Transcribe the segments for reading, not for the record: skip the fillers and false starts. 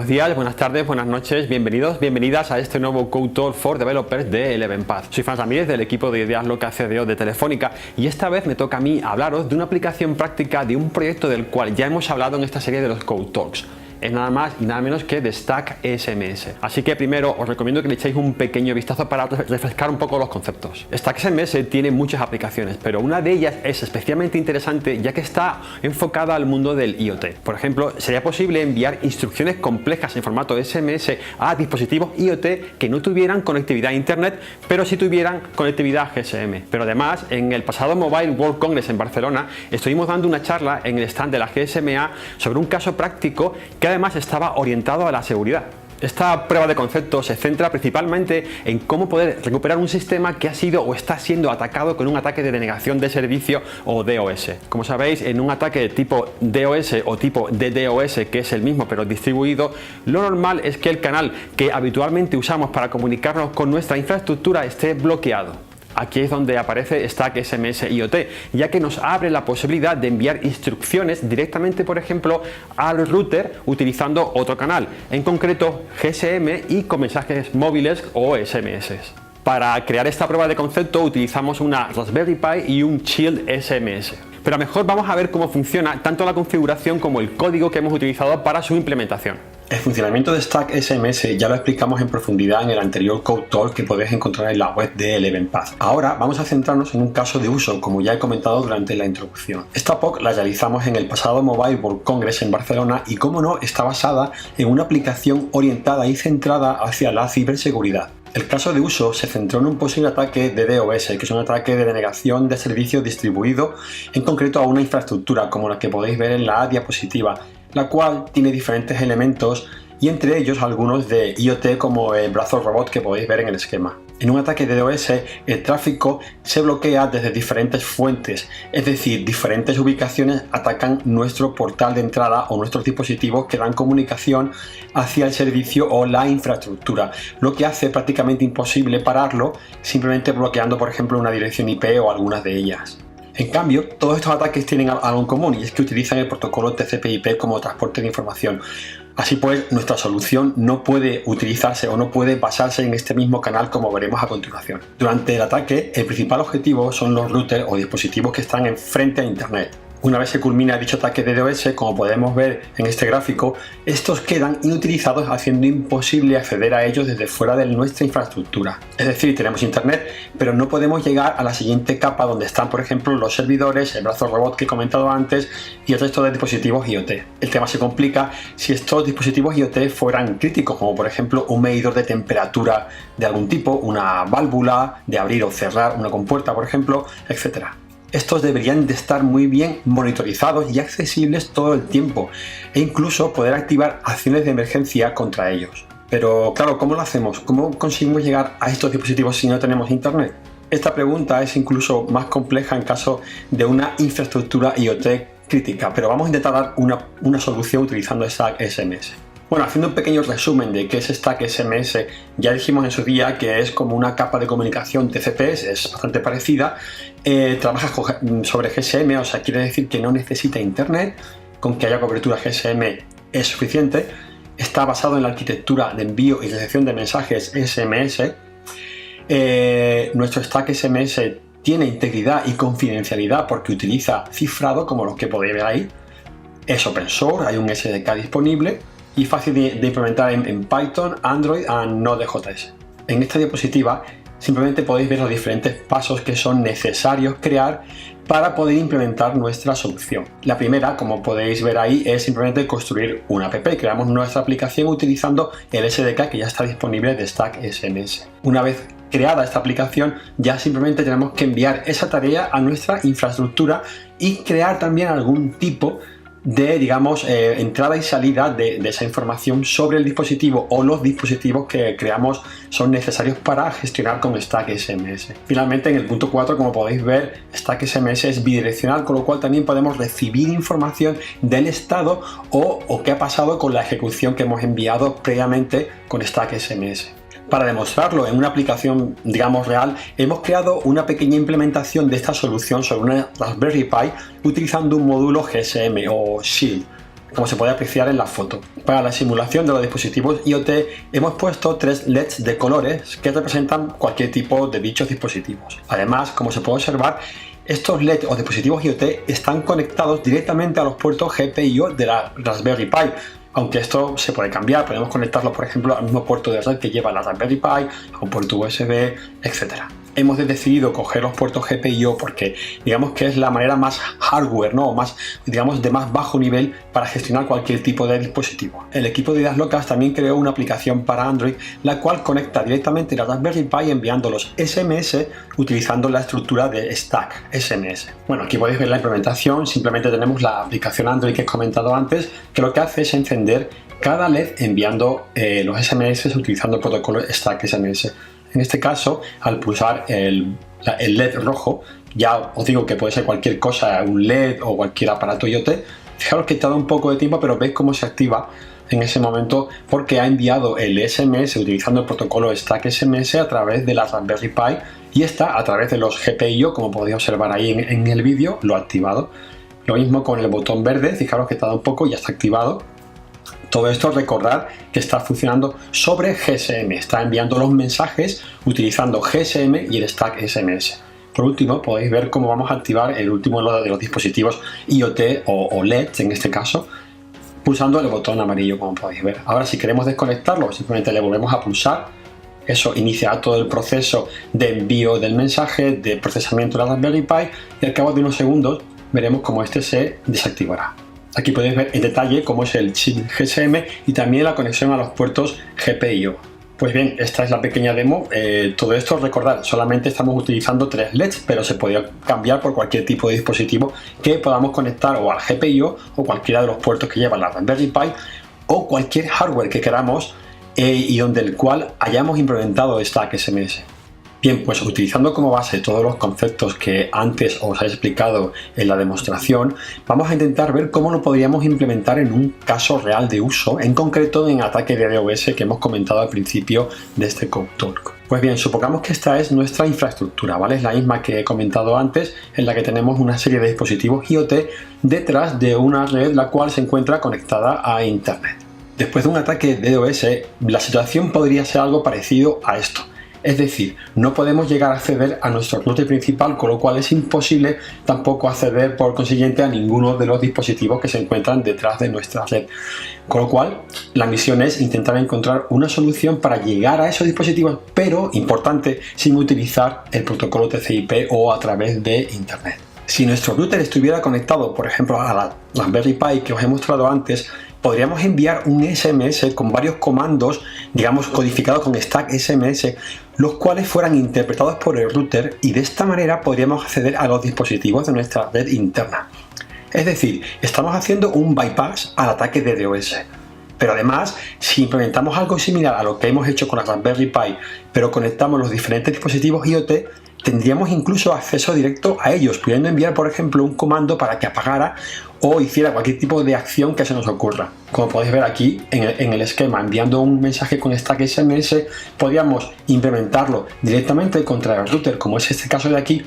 Buenos días, buenas tardes, buenas noches, bienvenidos, bienvenidas a este nuevo Code Talk for Developers de ElevenPath. Soy Fran Ramírez del equipo de ideas locas CDO de Telefónica y esta vez me toca a mí hablaros de una aplicación práctica de un proyecto del cual ya hemos hablado en esta serie de los Code Talks. Es nada más y nada menos que de Stack SMS. Así que primero os recomiendo que le echéis un pequeño vistazo para refrescar un poco los conceptos. Stack SMS tiene muchas aplicaciones, pero una de ellas es especialmente interesante ya que está enfocada al mundo del IoT. Por ejemplo, sería posible enviar instrucciones complejas en formato SMS a dispositivos IoT que no tuvieran conectividad a Internet, pero sí tuvieran conectividad GSM. Pero además, en el pasado Mobile World Congress en Barcelona, estuvimos dando una charla en el stand de la GSMA sobre un caso práctico que además estaba orientado a la seguridad. Esta prueba de concepto se centra principalmente en cómo poder recuperar un sistema que ha sido o está siendo atacado con un ataque de denegación de servicio o DOS. Como sabéis, en un ataque de tipo DOS o tipo DDoS, que es el mismo pero distribuido, lo normal es que el canal que habitualmente usamos para comunicarnos con nuestra infraestructura esté bloqueado. Aquí es donde aparece Stack SMS IoT, ya que nos abre la posibilidad de enviar instrucciones directamente, por ejemplo, al router utilizando otro canal, en concreto GSM y con mensajes móviles o SMS. Para crear esta prueba de concepto utilizamos una Raspberry Pi y un Shield SMS. Pero mejor vamos a ver cómo funciona tanto la configuración como el código que hemos utilizado para su implementación. El funcionamiento de Stack SMS ya lo explicamos en profundidad en el anterior Code Talk que podéis encontrar en la web de ElevenPath. Ahora vamos a centrarnos en un caso de uso, como ya he comentado durante la introducción. Esta POC la realizamos en el pasado Mobile World Congress en Barcelona y, como no, está basada en una aplicación orientada y centrada hacia la ciberseguridad. El caso de uso se centró en un posible ataque de DOS, que es un ataque de denegación de servicio distribuido, en concreto a una infraestructura, como la que podéis ver en la diapositiva, la cual tiene diferentes elementos y entre ellos algunos de IoT como el brazo robot que podéis ver en el esquema. En un ataque de DOS el tráfico se bloquea desde diferentes fuentes, es decir, diferentes ubicaciones atacan nuestro portal de entrada o nuestros dispositivos que dan comunicación hacia el servicio o la infraestructura, lo que hace prácticamente imposible pararlo simplemente bloqueando, por ejemplo, una dirección IP o algunas de ellas. En cambio, todos estos ataques tienen algo en común y es que utilizan el protocolo TCP/IP como transporte de información. Así pues, nuestra solución no puede utilizarse o no puede basarse en este mismo canal, como veremos a continuación. Durante el ataque, el principal objetivo son los routers o dispositivos que están enfrente a Internet. Una vez se culmina dicho ataque de DOS, como podemos ver en este gráfico, estos quedan inutilizados, haciendo imposible acceder a ellos desde fuera de nuestra infraestructura. Es decir, tenemos Internet, pero no podemos llegar a la siguiente capa donde están, por ejemplo, los servidores, el brazo robot que he comentado antes y el resto de dispositivos IoT. El tema se complica si estos dispositivos IoT fueran críticos, como por ejemplo un medidor de temperatura de algún tipo, una válvula de abrir o cerrar una compuerta, por ejemplo, etc. Estos deberían de estar muy bien monitorizados y accesibles todo el tiempo e incluso poder activar acciones de emergencia contra ellos. Pero claro, ¿cómo lo hacemos? ¿Cómo conseguimos llegar a estos dispositivos si no tenemos Internet? Esta pregunta es incluso más compleja en caso de una infraestructura IoT crítica, pero vamos a intentar dar una solución utilizando Stack SMS. Bueno, haciendo un pequeño resumen de qué es Stack SMS, ya dijimos en su día que es como una capa de comunicación TCP, es bastante parecida, trabaja sobre GSM, o sea, quiere decir que no necesita Internet, con que haya cobertura GSM es suficiente, está basado en la arquitectura de envío y recepción de mensajes SMS, nuestro Stack SMS tiene integridad y confidencialidad porque utiliza cifrado, como los que podéis ver ahí, es open source, hay un SDK disponible, y fácil de implementar en Python, Android y Node.js. En esta diapositiva simplemente podéis ver los diferentes pasos que son necesarios crear para poder implementar nuestra solución. La primera, como podéis ver ahí, es simplemente construir una app. Creamos nuestra aplicación utilizando el SDK que ya está disponible de Stack SMS. Una vez creada esta aplicación, ya simplemente tenemos que enviar esa tarea a nuestra infraestructura y crear también algún tipo de, digamos, entrada y salida de esa información sobre el dispositivo o los dispositivos que creamos son necesarios para gestionar con Stack SMS. Finalmente, en el punto 4, como podéis ver, Stack SMS es bidireccional, con lo cual también podemos recibir información del estado o qué ha pasado con la ejecución que hemos enviado previamente con Stack SMS. Para demostrarlo en una aplicación, digamos, real, hemos creado una pequeña implementación de esta solución sobre una Raspberry Pi utilizando un módulo GSM o Shield. como se puede apreciar en la foto. Para la simulación de los dispositivos IoT hemos puesto 3 LEDs de colores que representan cualquier tipo de dichos dispositivos. Además, como se puede observar, estos LED o dispositivos IoT están conectados directamente a los puertos GPIO de la Raspberry Pi, aunque esto se puede cambiar. Podemos conectarlo, por ejemplo, al mismo puerto de red que lleva la Raspberry Pi, a un puerto USB, etc. Hemos decidido coger los puertos GPIO porque digamos que es la manera más hardware, ¿no? O más, digamos, de más bajo nivel para gestionar cualquier tipo de dispositivo. El equipo de Ideas Locas también creó una aplicación para Android, la cual conecta directamente la Raspberry Pi enviando los SMS utilizando la estructura de Stack SMS. Bueno, aquí podéis ver la implementación. Simplemente tenemos la aplicación Android que he comentado antes, que lo que hace es encender cada LED enviando los SMS utilizando el protocolo Stack SMS. En este caso, al pulsar el LED rojo, ya os digo que puede ser cualquier cosa, un LED o cualquier aparato IoT. Fijaros que tarda un poco de tiempo, pero veis cómo se activa en ese momento porque ha enviado el SMS utilizando el protocolo Stack SMS a través de la Raspberry Pi y esta a través de los GPIO, como podéis observar ahí en el vídeo, lo ha activado. Lo mismo con el botón verde, fijaros que tarda un poco y ya está activado. Todo esto, recordad que está funcionando sobre GSM, está enviando los mensajes utilizando GSM y el Stack SMS. Por último, podéis ver cómo vamos a activar el último de los dispositivos IoT o LEDs en este caso, pulsando el botón amarillo, como podéis ver. Ahora, si queremos desconectarlo, simplemente le volvemos a pulsar. Eso iniciará todo el proceso de envío del mensaje, de procesamiento de la Raspberry Pi y al cabo de unos segundos veremos cómo este se desactivará. Aquí podéis ver en detalle cómo es el chip GSM y también la conexión a los puertos GPIO. Pues bien, esta es la pequeña demo. Todo esto, recordad, solamente estamos utilizando 3 LEDs, pero se podría cambiar por cualquier tipo de dispositivo que podamos conectar o al GPIO o cualquiera de los puertos que lleva la Raspberry Pi o cualquier hardware que queramos y donde el cual hayamos implementado Stack SMS. Bien, pues utilizando como base todos los conceptos que antes os he explicado en la demostración, vamos a intentar ver cómo lo podríamos implementar en un caso real de uso, en concreto en ataque de DDoS que hemos comentado al principio de este Code Talk. Pues bien, supongamos que esta es nuestra infraestructura, ¿vale? Es la misma que he comentado antes, en la que tenemos una serie de dispositivos IoT detrás de una red la cual se encuentra conectada a Internet. Después de un ataque de DDoS, la situación podría ser algo parecido a esto. Es decir, no podemos llegar a acceder a nuestro router principal, con lo cual es imposible tampoco acceder por consiguiente a ninguno de los dispositivos que se encuentran detrás de nuestra red. Con lo cual, la misión es intentar encontrar una solución para llegar a esos dispositivos, pero, importante, sin utilizar el protocolo TCP o a través de Internet. Si nuestro router estuviera conectado, por ejemplo, a la Raspberry Pi que os he mostrado antes, podríamos enviar un SMS con varios comandos, digamos, codificados con Stack SMS, los cuales fueran interpretados por el router y de esta manera podríamos acceder a los dispositivos de nuestra red interna. Es decir, estamos haciendo un bypass al ataque de DDoS. Pero además, si implementamos algo similar a lo que hemos hecho con la Raspberry Pi, pero conectamos los diferentes dispositivos IoT, tendríamos incluso acceso directo a ellos, pudiendo enviar, por ejemplo, un comando para que apagara o hiciera cualquier tipo de acción que se nos ocurra. Como podéis ver aquí en el esquema, enviando un mensaje con Stack SMS, podríamos implementarlo directamente contra el router, como es este caso de aquí,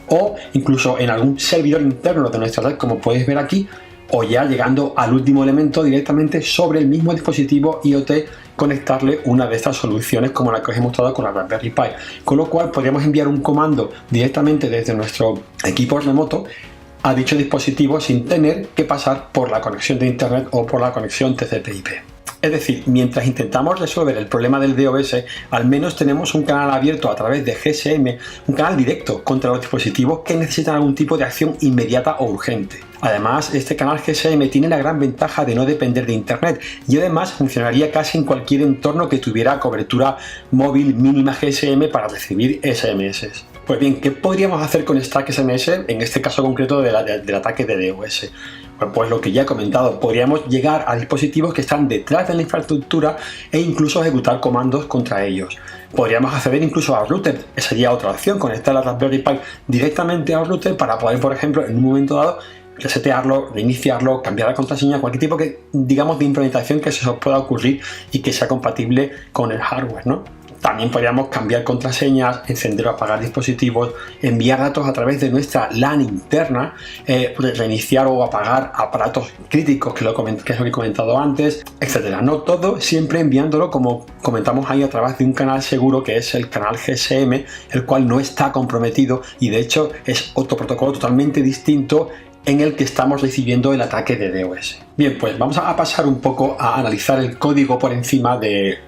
o incluso en algún servidor interno de nuestra red, como podéis ver aquí, o ya llegando al último elemento directamente sobre el mismo dispositivo IoT, conectarle una de estas soluciones como la que os he mostrado con la Raspberry Pi, con lo cual podríamos enviar un comando directamente desde nuestro equipo remoto a dicho dispositivo sin tener que pasar por la conexión de Internet o por la conexión TCP/IP. Es decir, mientras intentamos resolver el problema del DOS, al menos tenemos un canal abierto a través de GSM, un canal directo contra los dispositivos que necesitan algún tipo de acción inmediata o urgente. Además, este canal GSM tiene la gran ventaja de no depender de Internet y además funcionaría casi en cualquier entorno que tuviera cobertura móvil mínima GSM para recibir SMS. Pues bien, ¿qué podríamos hacer con Stack SMS en este caso concreto del ataque de DOS? Pues lo que ya he comentado, podríamos llegar a dispositivos que están detrás de la infraestructura e incluso ejecutar comandos contra ellos. Podríamos acceder incluso al router, esa sería otra opción, conectar la Raspberry Pi directamente al router para poder, por ejemplo, en un momento dado, resetearlo, reiniciarlo, cambiar la contraseña, cualquier tipo de implementación que se os pueda ocurrir y que sea compatible con el hardware, ¿no? También podríamos cambiar contraseñas, encender o apagar dispositivos, enviar datos a través de nuestra LAN interna, reiniciar o apagar aparatos críticos, que es lo que he comentado antes, etc. No todo siempre enviándolo, como comentamos ahí, a través de un canal seguro que es el canal GSM, el cual no está comprometido y de hecho es otro protocolo totalmente distinto en el que estamos recibiendo el ataque de DOS. Bien, pues vamos a pasar un poco a analizar el código por encima de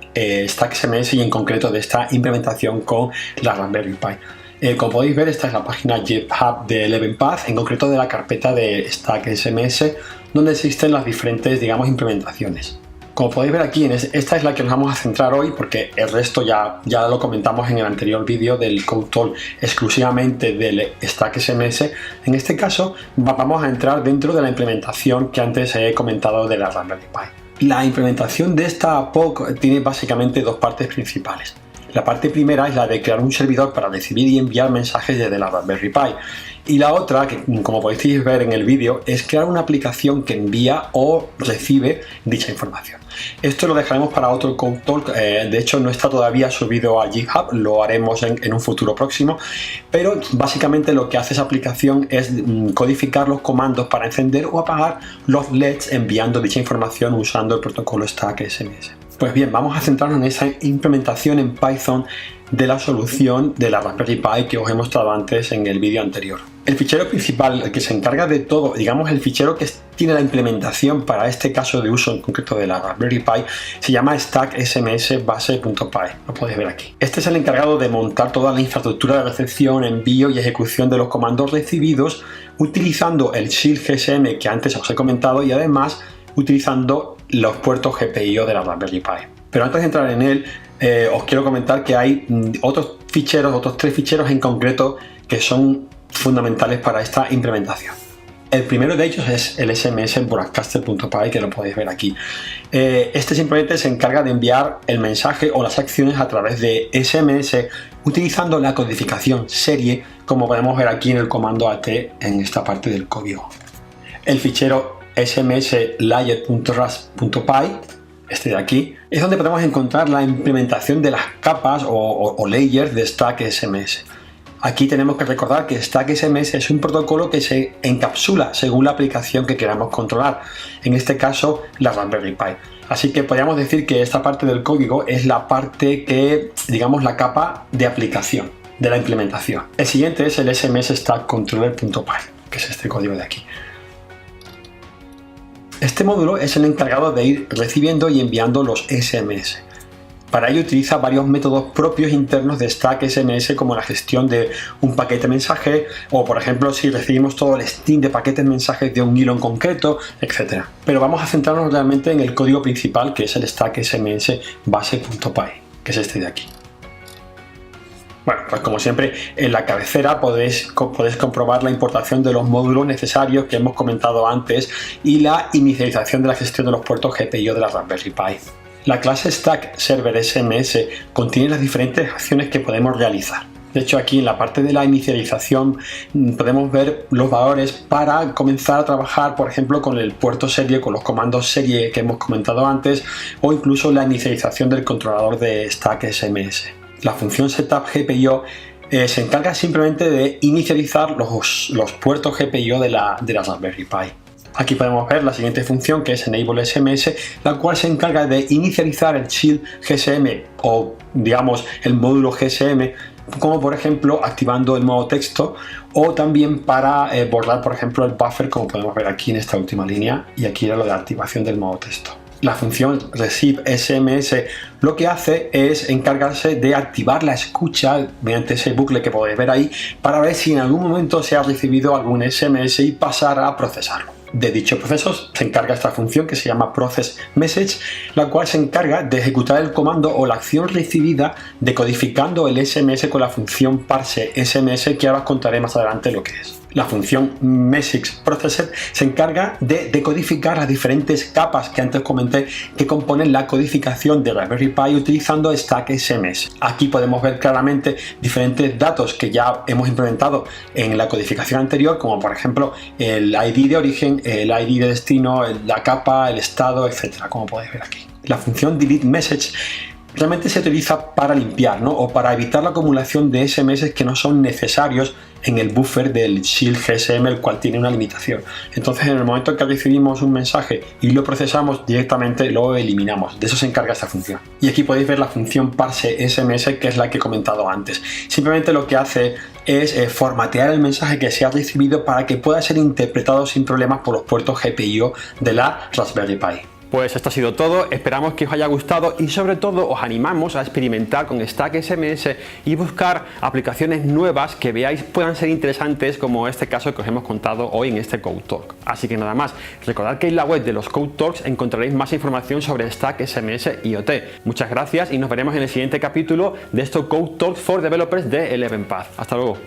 StackSMS y en concreto de esta implementación con la Raspberry Pi. Como podéis ver, esta es la página GitHub de ElevenPath, en concreto de la carpeta de StackSMS, donde existen las diferentes, digamos, implementaciones. Como podéis ver aquí, esta es la que nos vamos a centrar hoy porque el resto ya lo comentamos en el anterior vídeo del CodeTool exclusivamente del StackSMS. En este caso vamos a entrar dentro de la implementación que antes he comentado de la Raspberry Pi. La implementación de esta POC tiene básicamente dos partes principales. La parte primera es la de crear un servidor para recibir y enviar mensajes desde la Raspberry Pi. Y la otra, que como podéis ver en el vídeo, es crear una aplicación que envía o recibe dicha información. Esto lo dejaremos para otro CodeTalk, de hecho no está todavía subido a GitHub, lo haremos en un futuro próximo, pero básicamente lo que hace esa aplicación es codificar los comandos para encender o apagar los LEDs enviando dicha información usando el protocolo StackSMS. Pues bien, vamos a centrarnos en esa implementación en Python de la solución de la Raspberry Pi que os he mostrado antes en el vídeo anterior. El fichero principal, el que se encarga de todo, digamos el fichero que tiene la implementación para este caso de uso en concreto de la Raspberry Pi, se llama stacksmsbase.py, lo podéis ver aquí. Este es el encargado de montar toda la infraestructura de recepción, envío y ejecución de los comandos recibidos utilizando el Shield GSM que antes os he comentado y además utilizando los puertos GPIO de la Raspberry Pi. Pero antes de entrar en él, os quiero comentar que hay otros tres ficheros en concreto que son fundamentales para esta implementación. El primero de ellos es el sms.broadcaster.py, que lo podéis ver aquí. Este simplemente se encarga de enviar el mensaje o las acciones a través de SMS utilizando la codificación serie, como podemos ver aquí en el comando AT en esta parte del código. El fichero smslayer.rasp.py, este de aquí, es donde podemos encontrar la implementación de las capas o layers de StackSMS. Aquí tenemos que recordar que StackSMS es un protocolo que se encapsula según la aplicación que queramos controlar, en este caso la Raspberry Pi. Así que podríamos decir que esta parte del código es la parte que, digamos, la capa de aplicación de la implementación. El siguiente es el smsstackcontroller.py, que es este código de aquí. Este módulo es el encargado de ir recibiendo y enviando los SMS. Para ello utiliza varios métodos propios internos de StackSMS, como la gestión de un paquete mensaje o, por ejemplo, si recibimos todo el string de paquetes mensajes de un hilo en concreto, etc. Pero vamos a centrarnos realmente en el código principal, que es el StackSMS base.py, que es este de aquí. Bueno, pues como siempre, en la cabecera podéis comprobar la importación de los módulos necesarios que hemos comentado antes y la inicialización de la gestión de los puertos GPIO de la Raspberry Pi. La clase Stack Server SMS contiene las diferentes acciones que podemos realizar. De hecho, aquí en la parte de la inicialización podemos ver los valores para comenzar a trabajar, por ejemplo, con el puerto serie, con los comandos serie que hemos comentado antes, o incluso la inicialización del controlador de StackSMS. La función setup GPIO se encarga simplemente de inicializar los puertos GPIO de la Raspberry Pi. Aquí podemos ver la siguiente función, que es enable SMS, la cual se encarga de inicializar el Shield GSM o, digamos, el módulo GSM, como por ejemplo activando el modo texto, o también para borrar, por ejemplo, el buffer, como podemos ver aquí en esta última línea, y aquí era lo de activación del modo texto. La función receive SMS lo que hace es encargarse de activar la escucha mediante ese bucle que podéis ver ahí, para ver si en algún momento se ha recibido algún SMS y pasar a procesarlo. De dicho proceso se encarga esta función que se llama process message, la cual se encarga de ejecutar el comando o la acción recibida decodificando el SMS con la función parse SMS, que ahora os contaré más adelante lo que es. La función message_processor se encarga de decodificar las diferentes capas que antes comenté que componen la codificación de Raspberry Pi utilizando StackSMS. Aquí podemos ver claramente diferentes datos que ya hemos implementado en la codificación anterior, como por ejemplo el ID de origen, el ID de destino, la capa, el estado, etc., como podéis ver aquí. La función delete message realmente se utiliza para limpiar, ¿no? O para evitar la acumulación de SMS que no son necesarios en el buffer del Shield GSM, el cual tiene una limitación. Entonces, en el momento que recibimos un mensaje y lo procesamos, directamente lo eliminamos. De eso se encarga esta función. Y aquí podéis ver la función parse SMS, que es la que he comentado antes. Simplemente lo que hace es formatear el mensaje que se ha recibido para que pueda ser interpretado sin problemas por los puertos GPIO de la Raspberry Pi. Pues esto ha sido todo, esperamos que os haya gustado y sobre todo os animamos a experimentar con Stack SMS y buscar aplicaciones nuevas que veáis puedan ser interesantes, como este caso que os hemos contado hoy en este Code Talk. Así que nada más, recordad que en la web de los Code Talks encontraréis más información sobre Stack SMS IoT. Muchas gracias y nos veremos en el siguiente capítulo de estos Code Talks for Developers de ElevenPath. Hasta luego.